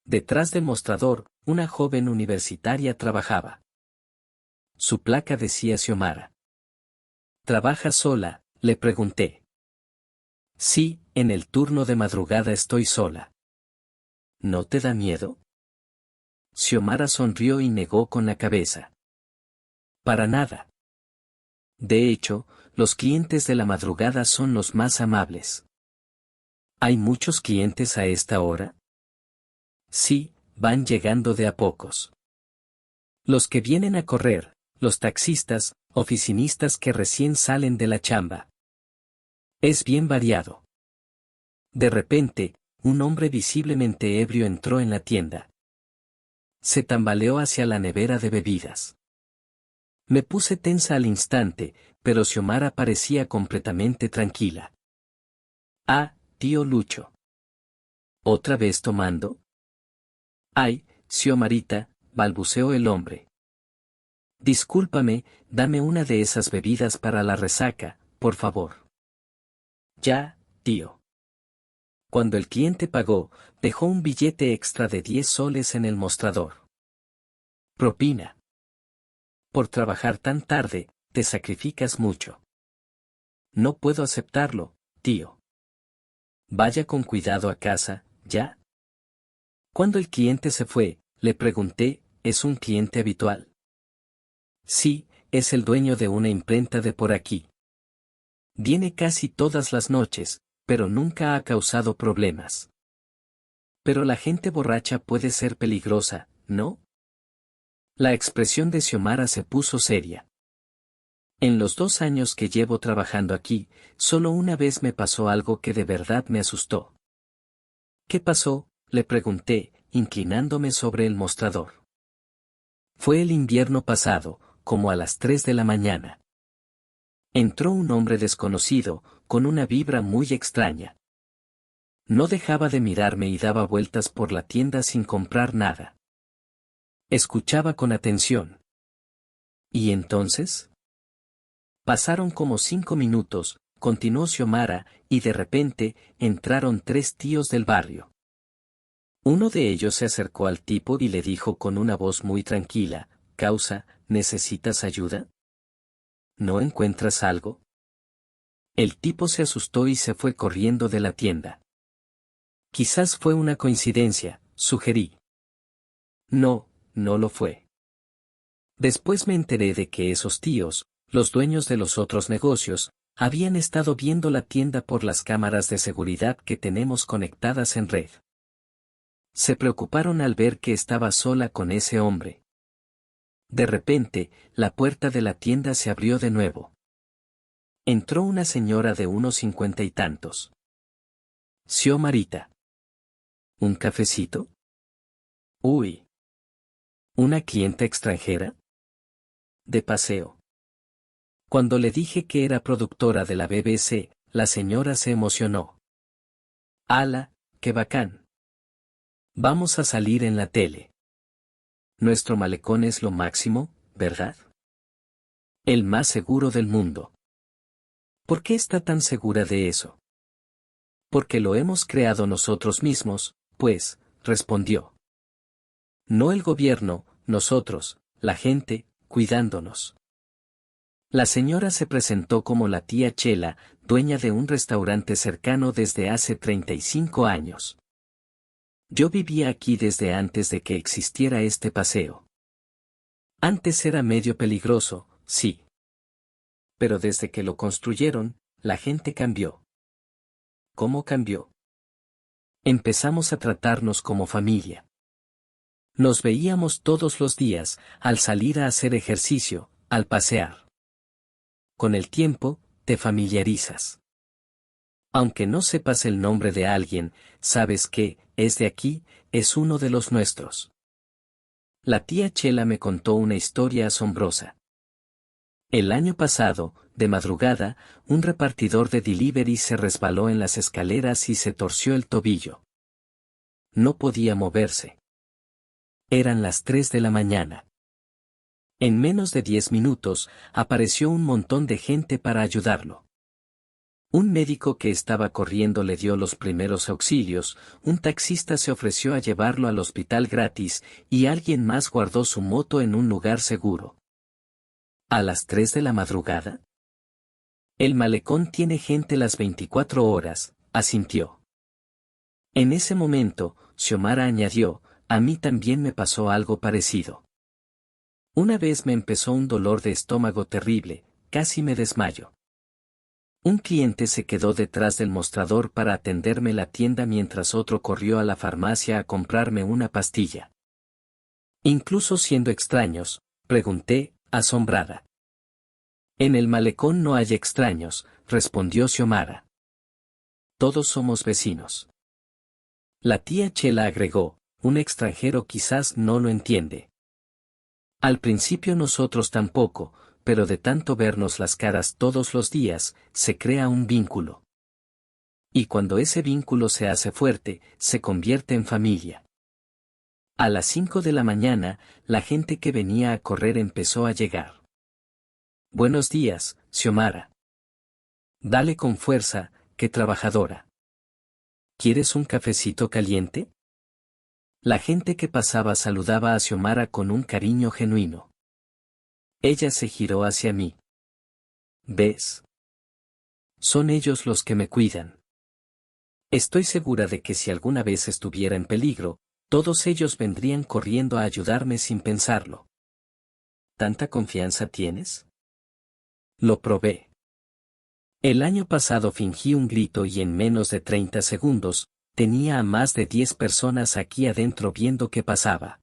Detrás del mostrador, una joven universitaria trabajaba. Su placa decía Xiomara. ¿Trabaja sola?, le pregunté. Sí, en el turno de madrugada estoy sola. ¿No te da miedo? Xiomara sonrió y negó con la cabeza. Para nada. De hecho, los clientes de la madrugada son los más amables. ¿Hay muchos clientes a esta hora? Sí, van llegando de a pocos. Los que vienen a correr, los taxistas, oficinistas que recién salen de la chamba. Es bien variado. De repente, un hombre visiblemente ebrio entró en la tienda. Se tambaleó hacia la nevera de bebidas. Me puse tensa al instante, pero Xiomara parecía completamente tranquila. Ah, tío Lucho. ¿Otra vez tomando? Ay, Xiomarita, balbuceó el hombre. Discúlpame, dame una de esas bebidas para la resaca, por favor. Ya, tío. Cuando el cliente pagó, dejó un billete extra de 10 soles en el mostrador. Propina. Por trabajar tan tarde, te sacrificas mucho. No puedo aceptarlo, tío. Vaya con cuidado a casa, ¿ya? Cuando el cliente se fue, le pregunté, ¿es un cliente habitual? Sí, es el dueño de una imprenta de por aquí. Viene casi todas las noches, pero nunca ha causado problemas. Pero la gente borracha puede ser peligrosa, ¿no? La expresión de Xiomara se puso seria. En los 2 años que llevo trabajando aquí, solo una vez me pasó algo que de verdad me asustó. ¿Qué pasó?, le pregunté, inclinándome sobre el mostrador. Fue el invierno pasado, como a las 3 de la mañana. Entró un hombre desconocido, con una vibra muy extraña. No dejaba de mirarme y daba vueltas por la tienda sin comprar nada. Escuchaba con atención. ¿Y entonces? Pasaron como 5 minutos, continuó Xiomara, y de repente, entraron 3 tíos del barrio. Uno de ellos se acercó al tipo y le dijo con una voz muy tranquila, «Causa, ¿necesitas ayuda? ¿No encuentras algo?» El tipo se asustó y se fue corriendo de la tienda. Quizás fue una coincidencia, sugerí. No, no lo fue. Después me enteré de que esos tíos, los dueños de los otros negocios, habían estado viendo la tienda por las cámaras de seguridad que tenemos conectadas en red. Se preocuparon al ver que estaba sola con ese hombre. De repente, la puerta de la tienda se abrió de nuevo. Entró una señora de unos 50 y tantos. Xiomarita. ¿Un cafecito? Uy. ¿Una clienta extranjera? De paseo. Cuando le dije que era productora de la BBC, la señora se emocionó. ¡Hala, qué bacán! Vamos a salir en la tele. Nuestro malecón es lo máximo, ¿verdad? El más seguro del mundo. ¿Por qué está tan segura de eso? Porque lo hemos creado nosotros mismos, pues, respondió. No el gobierno, nosotros, la gente, cuidándonos. La señora se presentó como la tía Chela, dueña de un restaurante cercano desde hace 35 años. Yo vivía aquí desde antes de que existiera este paseo. Antes era medio peligroso, sí. Pero desde que lo construyeron, la gente cambió. ¿Cómo cambió? Empezamos a tratarnos como familia. Nos veíamos todos los días, al salir a hacer ejercicio, al pasear. Con el tiempo, te familiarizas. Aunque no sepas el nombre de alguien, sabes que, es de aquí, es uno de los nuestros. La tía Chela me contó una historia asombrosa. El año pasado, de madrugada, un repartidor de delivery se resbaló en las escaleras y se torció el tobillo. No podía moverse. Eran las 3 de la mañana. En menos de 10 minutos, apareció un montón de gente para ayudarlo. Un médico que estaba corriendo le dio los primeros auxilios, un taxista se ofreció a llevarlo al hospital gratis, y alguien más guardó su moto en un lugar seguro. ¿A las 3 de la madrugada? El malecón tiene gente las 24 horas, asintió. En ese momento, Xiomara añadió, a mí también me pasó algo parecido. Una vez me empezó un dolor de estómago terrible, casi me desmayo. Un cliente se quedó detrás del mostrador para atenderme la tienda mientras otro corrió a la farmacia a comprarme una pastilla. Incluso siendo extraños, pregunté, asombrada. En el malecón no hay extraños, respondió Xiomara. Todos somos vecinos. La tía Chela agregó, un extranjero quizás no lo entiende. Al principio nosotros tampoco, pero de tanto vernos las caras todos los días, se crea un vínculo. Y cuando ese vínculo se hace fuerte, se convierte en familia. A las 5 de la mañana, la gente que venía a correr empezó a llegar. Buenos días, Xiomara. Dale con fuerza, qué trabajadora. ¿Quieres un cafecito caliente? La gente que pasaba saludaba a Xiomara con un cariño genuino. Ella se giró hacia mí. ¿Ves? Son ellos los que me cuidan. Estoy segura de que si alguna vez estuviera en peligro, todos ellos vendrían corriendo a ayudarme sin pensarlo. ¿Tanta confianza tienes? Lo probé. El año pasado fingí un grito y en menos de 30 segundos, tenía a más de 10 personas aquí adentro viendo qué pasaba.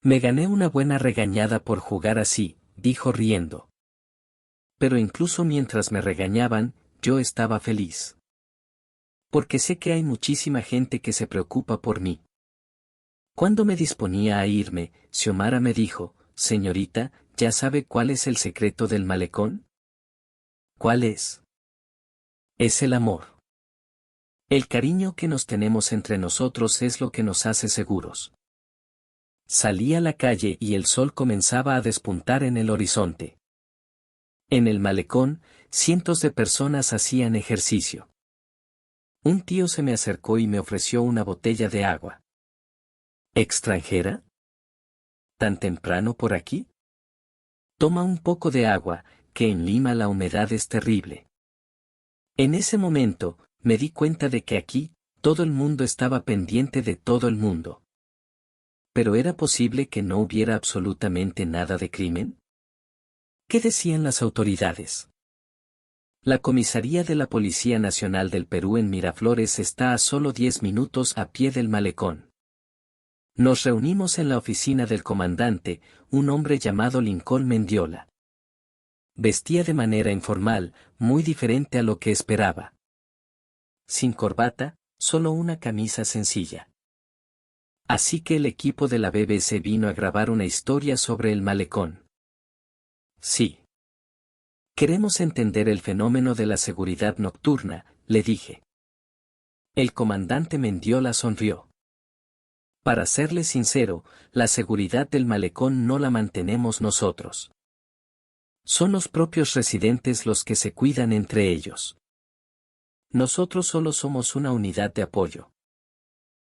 Me gané una buena regañada por jugar así, dijo riendo. Pero incluso mientras me regañaban, yo estaba feliz. Porque sé que hay muchísima gente que se preocupa por mí. Cuando me disponía a irme, Xiomara me dijo, señorita, ¿ya sabe cuál es el secreto del malecón? ¿Cuál es? Es el amor. El cariño que nos tenemos entre nosotros es lo que nos hace seguros. Salí a la calle y el sol comenzaba a despuntar en el horizonte. En el malecón, cientos de personas hacían ejercicio. Un tío se me acercó y me ofreció una botella de agua. ¿Extranjera? ¿Tan temprano por aquí? Toma un poco de agua, que en Lima la humedad es terrible. En ese momento, me di cuenta de que aquí, todo el mundo estaba pendiente de todo el mundo. ¿Pero era posible que no hubiera absolutamente nada de crimen? ¿Qué decían las autoridades? La comisaría de la Policía Nacional del Perú en Miraflores está a solo 10 minutos a pie del malecón. Nos reunimos en la oficina del comandante, un hombre llamado Lincoln Mendiola. Vestía de manera informal, muy diferente a lo que esperaba. Sin corbata, solo una camisa sencilla. Así que el equipo de la BBC vino a grabar una historia sobre el malecón. Sí. Queremos entender el fenómeno de la seguridad nocturna, le dije. El comandante Mendiola sonrió. Para serle sincero, la seguridad del malecón no la mantenemos nosotros. Son los propios residentes los que se cuidan entre ellos. Nosotros solo somos una unidad de apoyo.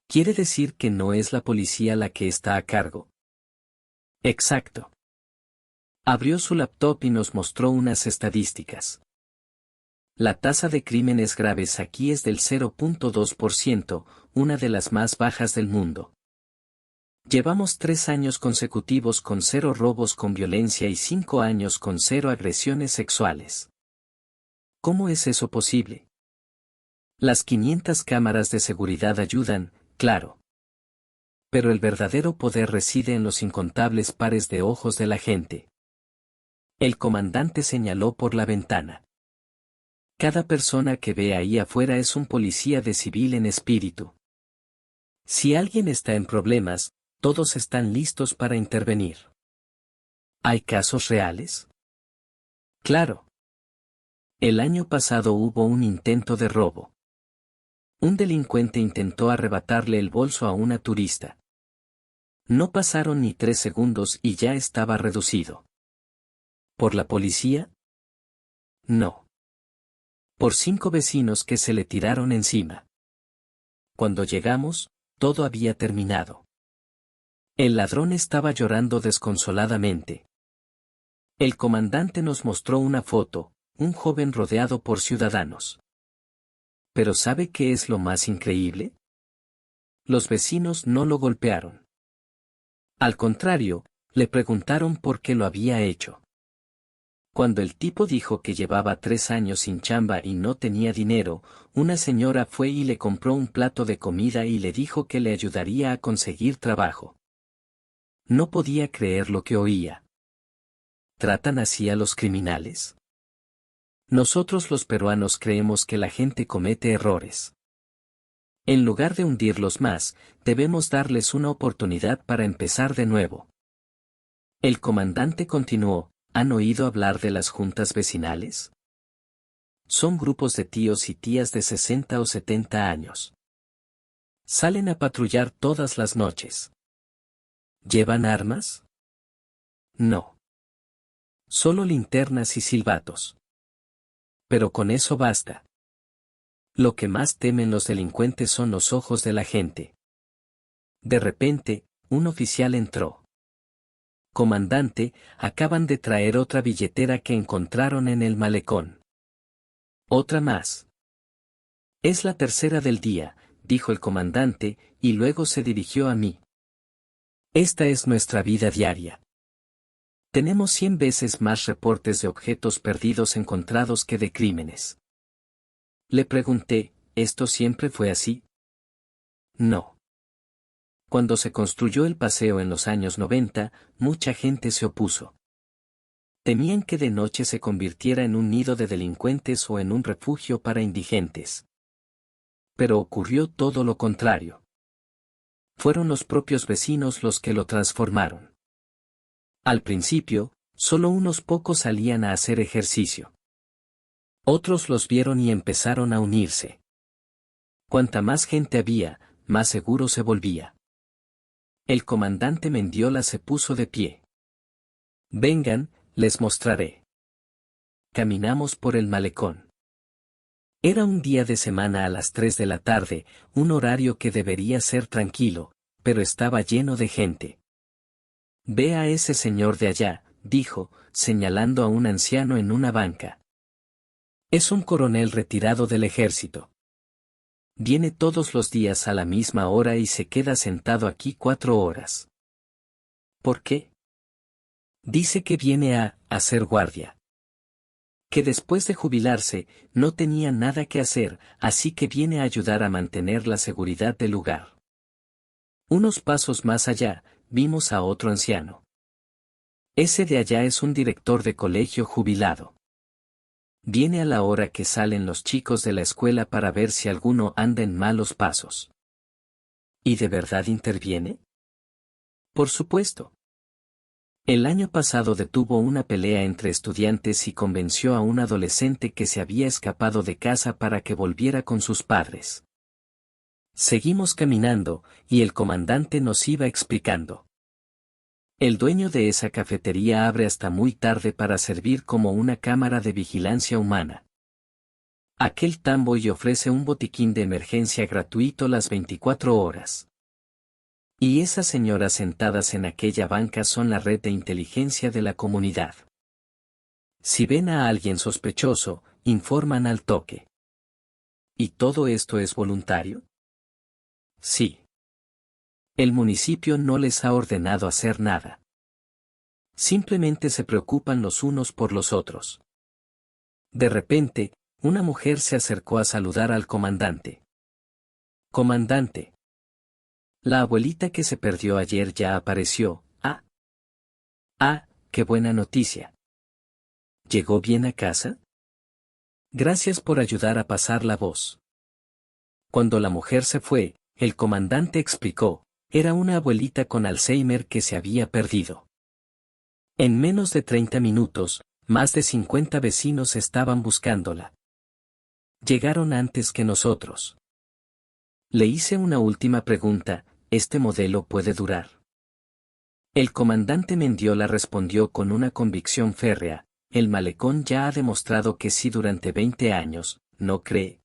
¿Quiere decir que no es la policía la que está a cargo? Exacto. Abrió su laptop y nos mostró unas estadísticas. La tasa de crímenes graves aquí es del 0.2%, una de las más bajas del mundo. Llevamos 3 años consecutivos con 0 robos con violencia y 5 años con 0 agresiones sexuales. ¿Cómo es eso posible? Las 500 cámaras de seguridad ayudan, claro. Pero el verdadero poder reside en los incontables pares de ojos de la gente. El comandante señaló por la ventana. Cada persona que ve ahí afuera es un policía de civil en espíritu. Si alguien está en problemas, todos están listos para intervenir. ¿Hay casos reales? Claro. El año pasado hubo un intento de robo. Un delincuente intentó arrebatarle el bolso a una turista. No pasaron ni 3 segundos y ya estaba reducido. ¿Por la policía? No. Por 5 vecinos que se le tiraron encima. Cuando llegamos, todo había terminado. El ladrón estaba llorando desconsoladamente. El comandante nos mostró una foto, un joven rodeado por ciudadanos. ¿Pero sabe qué es lo más increíble? Los vecinos no lo golpearon. Al contrario, le preguntaron por qué lo había hecho. Cuando el tipo dijo que llevaba 3 años sin chamba y no tenía dinero, una señora fue y le compró un plato de comida y le dijo que le ayudaría a conseguir trabajo. No podía creer lo que oía. ¿Tratan así a los criminales? Nosotros los peruanos creemos que la gente comete errores. En lugar de hundirlos más, debemos darles una oportunidad para empezar de nuevo. El comandante continuó. ¿Han oído hablar de las juntas vecinales? Son grupos de tíos y tías de 60 o 70 años. Salen a patrullar todas las noches. ¿Llevan armas? No. Solo linternas y silbatos. Pero con eso basta. Lo que más temen los delincuentes son los ojos de la gente. De repente, un oficial entró. Comandante, acaban de traer otra billetera que encontraron en el malecón. Otra más. Es la tercera del día, dijo el comandante, y luego se dirigió a mí. Esta es nuestra vida diaria. Tenemos 100 veces más reportes de objetos perdidos encontrados que de crímenes. Le pregunté, ¿esto siempre fue así? No. Cuando se construyó el paseo en los años 90, mucha gente se opuso. Temían que de noche se convirtiera en un nido de delincuentes o en un refugio para indigentes. Pero ocurrió todo lo contrario. Fueron los propios vecinos los que lo transformaron. Al principio, solo unos pocos salían a hacer ejercicio. Otros los vieron y empezaron a unirse. Cuanta más gente había, más seguro se volvía. El comandante Mendiola se puso de pie. Vengan, les mostraré. Caminamos por el malecón. Era un día de semana a las 3 de la tarde, un horario que debería ser tranquilo, pero estaba lleno de gente. Ve a ese señor de allá, dijo, señalando a un anciano en una banca. Es un coronel retirado del ejército. Viene todos los días a la misma hora y se queda sentado aquí 4 horas. ¿Por qué? Dice que viene a hacer guardia. Que después de jubilarse, no tenía nada que hacer, así que viene a ayudar a mantener la seguridad del lugar. Unos pasos más allá, vimos a otro anciano. Ese de allá es un director de colegio jubilado. Viene a la hora que salen los chicos de la escuela para ver si alguno anda en malos pasos. ¿Y de verdad interviene? Por supuesto. El año pasado detuvo una pelea entre estudiantes y convenció a un adolescente que se había escapado de casa para que volviera con sus padres. Seguimos caminando, y el comandante nos iba explicando. El dueño de esa cafetería abre hasta muy tarde para servir como una cámara de vigilancia humana. Aquel tambo y ofrece un botiquín de emergencia gratuito las 24 horas. Y esas señoras sentadas en aquella banca son la red de inteligencia de la comunidad. Si ven a alguien sospechoso, informan al toque. ¿Y todo esto es voluntario? Sí. El municipio no les ha ordenado hacer nada. Simplemente se preocupan los unos por los otros. De repente, una mujer se acercó a saludar al comandante. Comandante. La abuelita que se perdió ayer ya apareció. Qué buena noticia. ¿Llegó bien a casa? Gracias por ayudar a pasar la voz. Cuando la mujer se fue, el comandante explicó, era una abuelita con Alzheimer que se había perdido. En menos de 30 minutos, más de 50 vecinos estaban buscándola. Llegaron antes que nosotros. Le hice una última pregunta, ¿este modelo puede durar? El comandante Mendiola respondió con una convicción férrea, el malecón ya ha demostrado que sí durante 20 años, ¿no cree?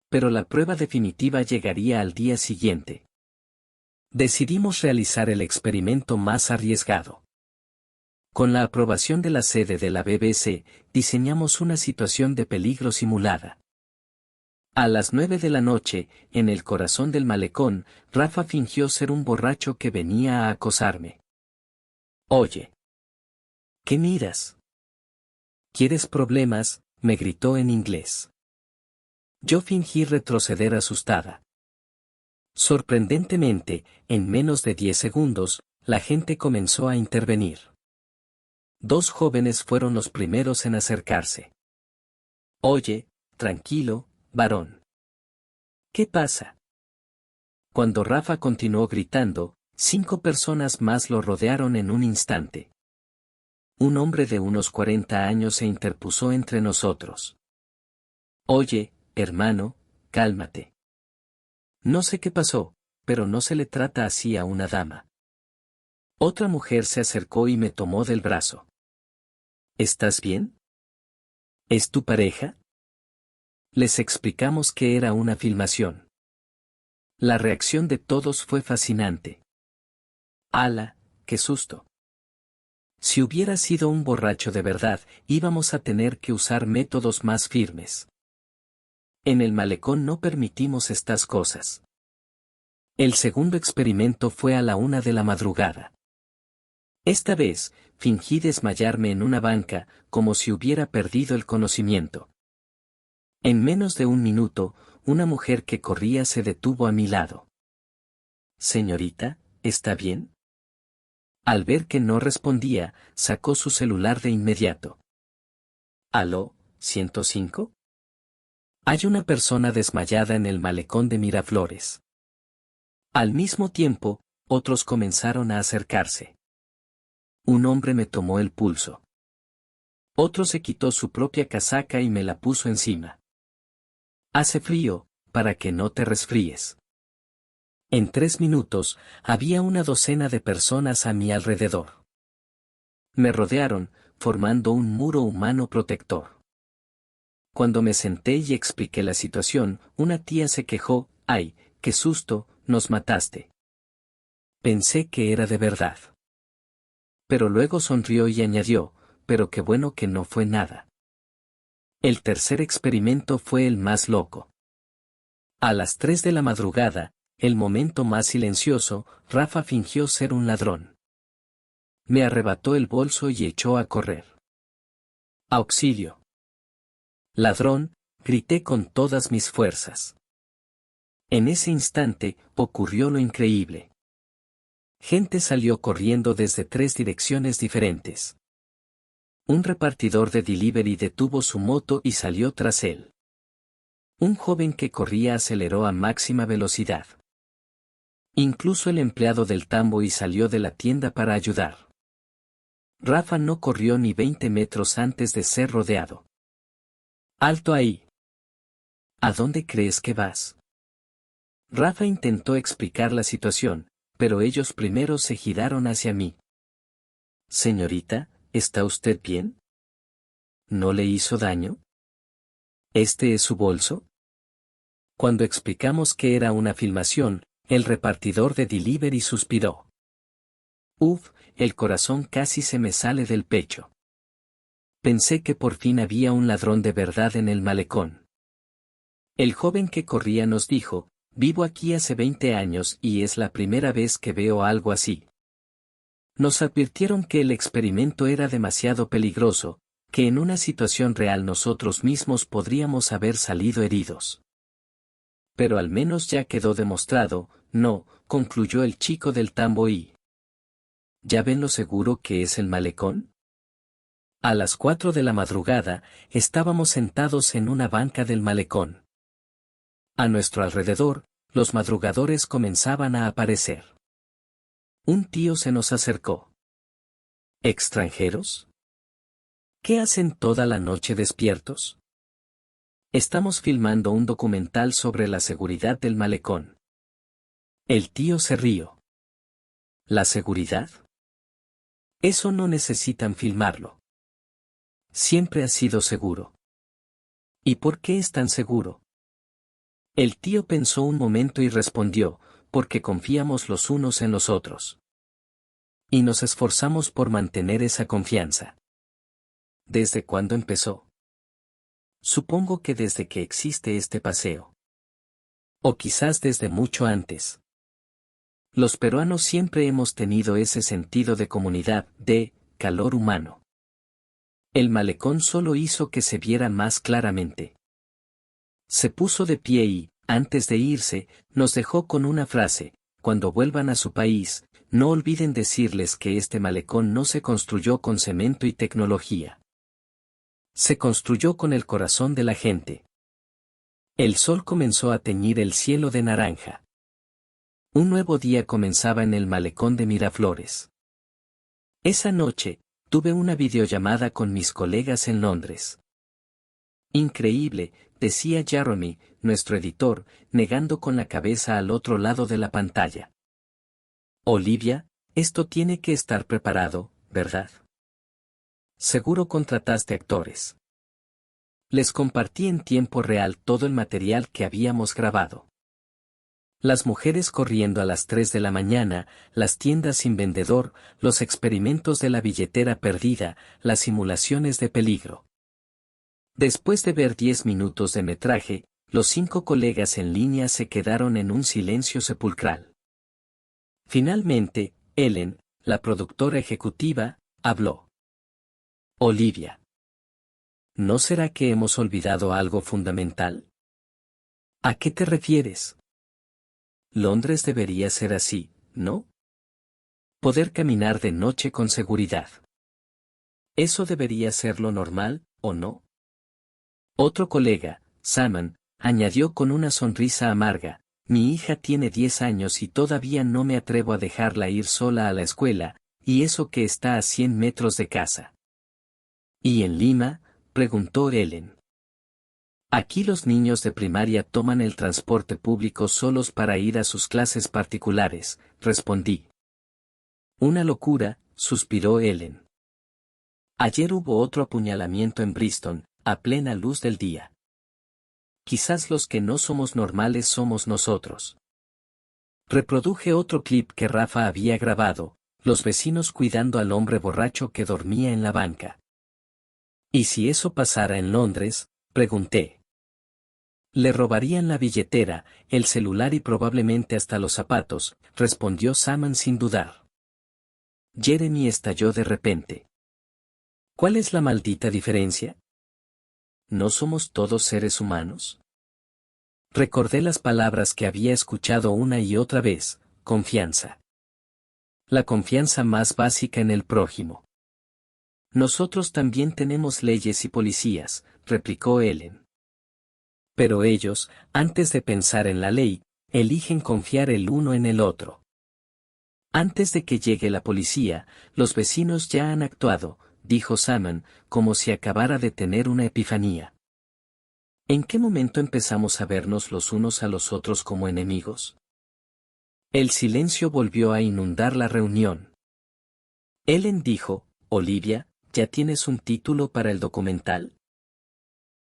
Pero la prueba definitiva llegaría al día siguiente. Decidimos realizar el experimento más arriesgado. Con la aprobación de la sede de la BBC, diseñamos una situación de peligro simulada. A las 9 de la noche, en el corazón del malecón, Rafa fingió ser un borracho que venía a acosarme. Oye. ¿Qué miras? ¿Quieres problemas?, me gritó en inglés. Yo fingí retroceder asustada. Sorprendentemente, en menos de 10 segundos, la gente comenzó a intervenir. 2 jóvenes fueron los primeros en acercarse. Oye, tranquilo, varón. ¿Qué pasa? Cuando Rafa continuó gritando, 5 personas más lo rodearon en un instante. Un hombre de unos 40 años se interpuso entre nosotros. Oye, hermano, cálmate. No sé qué pasó, pero no se le trata así a una dama. Otra mujer se acercó y me tomó del brazo. ¿Estás bien? ¿Es tu pareja? Les explicamos que era una filmación. La reacción de todos fue fascinante. ¡Hala, qué susto! Si hubiera sido un borracho de verdad, íbamos a tener que usar métodos más firmes. En el malecón no permitimos estas cosas. El segundo experimento fue a la 1 de la madrugada. Esta vez, fingí desmayarme en una banca, como si hubiera perdido el conocimiento. En menos de un minuto, una mujer que corría se detuvo a mi lado. Señorita, ¿está bien? Al ver que no respondía, sacó su celular de inmediato. ¿Aló, 105? Hay una persona desmayada en el malecón de Miraflores. Al mismo tiempo, otros comenzaron a acercarse. Un hombre me tomó el pulso. Otro se quitó su propia casaca y me la puso encima. Hace frío, para que no te resfríes. En 3 minutos, había una docena de personas a mi alrededor. Me rodearon, formando un muro humano protector. Cuando me senté y expliqué la situación, una tía se quejó, ¡ay, qué susto, nos mataste! Pensé que era de verdad. Pero luego sonrió y añadió, pero qué bueno que no fue nada. El tercer experimento fue el más loco. A las 3 de la madrugada, el momento más silencioso, Rafa fingió ser un ladrón. Me arrebató el bolso y echó a correr. ¡Auxilio! Ladrón, grité con todas mis fuerzas. En ese instante, ocurrió lo increíble. Gente salió corriendo desde 3 direcciones diferentes. Un repartidor de delivery detuvo su moto y salió tras él. Un joven que corría aceleró a máxima velocidad. Incluso el empleado del Tamboy salió de la tienda para ayudar. Rafa no corrió ni 20 metros antes de ser rodeado. ¡Alto ahí! ¿A dónde crees que vas? Rafa intentó explicar la situación, pero ellos primero se giraron hacia mí. Señorita, ¿está usted bien? ¿No le hizo daño? ¿Este es su bolso? Cuando explicamos que era una filmación, el repartidor de delivery suspiró. Uf, el corazón casi se me sale del pecho. Pensé que por fin había un ladrón de verdad en el malecón. El joven que corría nos dijo, vivo aquí hace 20 años y es la primera vez que veo algo así. Nos advirtieron que el experimento era demasiado peligroso, que en una situación real nosotros mismos podríamos haber salido heridos. Pero al menos ya quedó demostrado, no, concluyó el chico del Tamboy. ¿Ya ven lo seguro que es el malecón? A las 4 de la madrugada, estábamos sentados en una banca del malecón. A nuestro alrededor, los madrugadores comenzaban a aparecer. Un tío se nos acercó. ¿Extranjeros? ¿Qué hacen toda la noche despiertos? Estamos filmando un documental sobre la seguridad del malecón. El tío se rió. ¿La seguridad? Eso no necesitan filmarlo. Siempre ha sido seguro. ¿Y por qué es tan seguro? El tío pensó un momento y respondió, porque confiamos los unos en los otros. Y nos esforzamos por mantener esa confianza. ¿Desde cuándo empezó? Supongo que desde que existe este paseo. O quizás desde mucho antes. Los peruanos siempre hemos tenido ese sentido de comunidad, de calor humano. El malecón solo hizo que se viera más claramente. Se puso de pie y, antes de irse, nos dejó con una frase: cuando vuelvan a su país, no olviden decirles que este malecón no se construyó con cemento y tecnología. Se construyó con el corazón de la gente. El sol comenzó a teñir el cielo de naranja. Un nuevo día comenzaba en el malecón de Miraflores. Esa noche, tuve una videollamada con mis colegas en Londres. Increíble, decía Jeremy, nuestro editor, negando con la cabeza al otro lado de la pantalla. Olivia, esto tiene que estar preparado, ¿verdad? Seguro contrataste actores. Les compartí en tiempo real todo el material que habíamos grabado. Las mujeres corriendo a las 3 de la mañana, las tiendas sin vendedor, los experimentos de la billetera perdida, las simulaciones de peligro. Después de ver 10 minutos de metraje, los 5 colegas en línea se quedaron en un silencio sepulcral. Finalmente, Ellen, la productora ejecutiva, habló. Olivia. ¿No será que hemos olvidado algo fundamental? ¿A qué te refieres? Londres debería ser así, ¿no? Poder caminar de noche con seguridad. Eso debería ser lo normal, ¿o no? Otro colega, Simon, añadió con una sonrisa amarga: mi hija tiene 10 años y todavía no me atrevo a dejarla ir sola a la escuela, y eso que está a 100 metros de casa. ¿Y en Lima?, preguntó Ellen. Aquí los niños de primaria toman el transporte público solos para ir a sus clases particulares, respondí. Una locura, suspiró Ellen. Ayer hubo otro apuñalamiento en Bristol, a plena luz del día. Quizás los que no somos normales somos nosotros. Reproduje otro clip que Rafa había grabado, los vecinos cuidando al hombre borracho que dormía en la banca. ¿Y si eso pasara en Londres?, pregunté. Le robarían la billetera, el celular y probablemente hasta los zapatos, respondió Simon sin dudar. Jeremy estalló de repente. ¿Cuál es la maldita diferencia? ¿No somos todos seres humanos? Recordé las palabras que había escuchado una y otra vez: confianza. La confianza más básica en el prójimo. Nosotros también tenemos leyes y policías, replicó Ellen. Pero ellos, antes de pensar en la ley, Eligen confiar el uno en el otro. Antes de que llegue la policía, los vecinos ya han actuado, dijo Salmon, como si acabara de tener una epifanía. ¿En qué momento empezamos a vernos los unos a los otros como enemigos? El silencio volvió a inundar la reunión. Ellen dijo, Olivia, ¿ya tienes un título para el documental?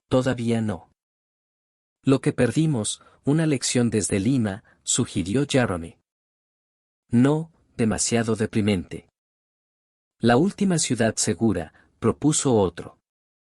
Todavía no. Lo que perdimos, una lección desde Lima, sugirió Jeremy. No, demasiado deprimente. La última ciudad segura, propuso otro.